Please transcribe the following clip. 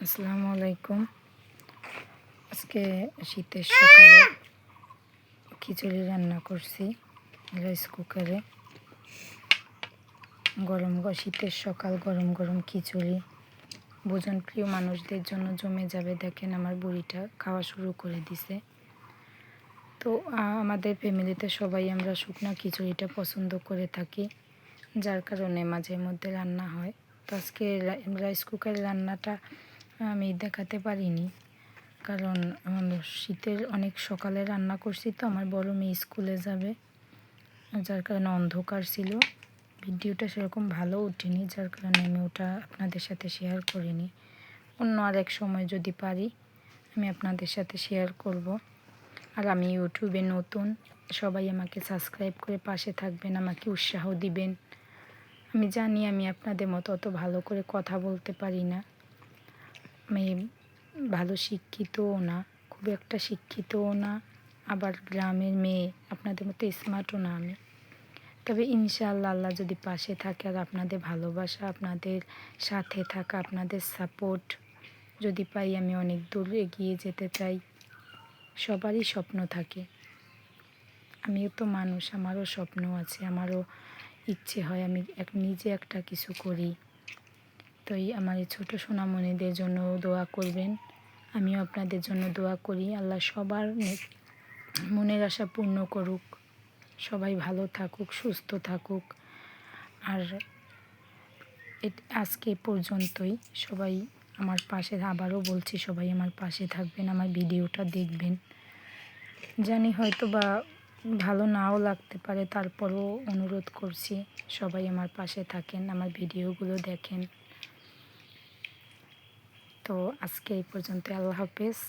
আসসালামু আলাইকুম। আজকে শীতের সকালে খিচুড়ি রান্না করছি রাইস কুকারে। শীতের সকাল গরম গরম খিচুড়ি ভোজন প্রিয় মানুষদের জন্য জমে যাবে। দেখেন আমার বুড়িটা খাওয়া শুরু করে দিছে। তো আমাদের ফ্যামিলিতে সবাই আমরা শুকনো খিচুড়িটা পছন্দ করে থাকি, যার কারণে মাঝে মধ্যে রান্না হয়। তো আজকে রাইস কুকারের রান্নাটা আমি দেখাতে পারিনি, কারণ শীতের অনেক সকালে রান্না করছি। তো আমার বড় মেয়ে স্কুলে যাবে, যার কারণে অন্ধকার ছিল, ভিডিওটা সেরকম ভালো ওঠেনি, যার কারণে আমি ওটা আপনাদের সাথে শেয়ার করিনি। অন্য আরেক সময় যদি পারি আমি আপনাদের সাথে শেয়ার করব। আর আমি ইউটিউবে নতুন, সবাই আমাকে সাবস্ক্রাইব করে পাশে থাকবেন, আমাকে উৎসাহ দিবেন। আমি জানি আমি আপনাদের মতো অত ভালো করে কথা বলতে পারি না, আমি ভালো শিক্ষিতও না, খুব একটা শিক্ষিতও না, আবার গ্রামের মেয়ে আপনাদের মতো স্মার্টও না আমি। তবে ইনশাআল্লাহ আল্লাহ যদি পাশে থাকে আর আপনাদের ভালোবাসা, আপনাদের সাথে থাকা, আপনাদের সাপোর্ট যদি পাই, আমি অনেক দূর এগিয়ে যেতে চাই। সবারই স্বপ্ন থাকে, আমিও তো মানুষ, আমারও স্বপ্ন আছে, আমারও ইচ্ছে হয় আমি নিজে একটা কিছু করি। তো আমার এই ছোটো সোনামণিদের জন্য দোয়া করবেন, আমিও আপনাদের জন্য দোয়া করি। আল্লাহ সবার মনের আশা পূর্ণ করুক, সবাই ভালো থাকুক, সুস্থ থাকুক। আর আজকে পর্যন্তই। সবাই আমার পাশে, আবারও বলছি, সবাই আমার পাশে থাকবেন, আমার ভিডিওটা দেখবেন। জানি হয়তো বা ভালো নাও লাগতে পারে, তারপরও অনুরোধ করছি সবাই আমার পাশে থাকেন, আমার ভিডিওগুলো দেখেন। তো আজকে এই পর্যন্ত, আল্লাহ হাফেজ।